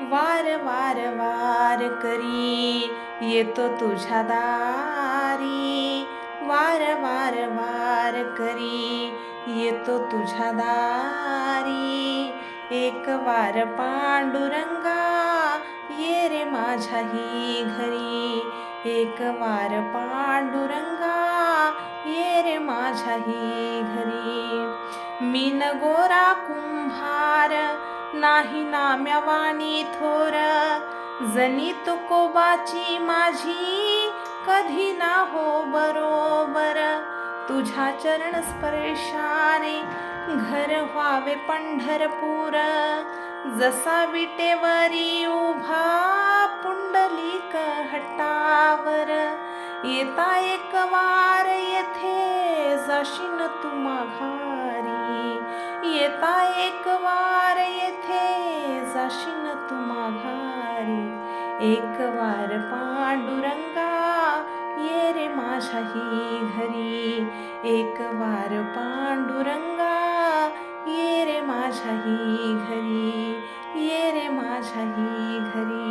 वार वार वार करी येतो तुझ्या दारी, वार वार वार करी येतो तुझ्या दारी. एक वार पांडुरंगा ये रे माझ्याही घरी, एक वार पांडुरंगा ये रे माझ्याही घरी. मीन गोरा कुंभार नाही नाम्यावानी थोर, जनी तुकोबाची माझी कधी ना हो बरोबर. तुझ्या चरण स्पर्शाने घर व्हावे पंढरपूर, जसा विटेवरी उभा पुंडलिक हट्टावर. येता एक वार येथे जाशीन तू माघारी, येता एक वार येथे जाशीन तू माघारी. एक वार पांडुरंगा ये रे माझ्याही घरी, एक वार पांडुरंगा ये रे माझ्याही घरी, ये रे माझ्याही घरी.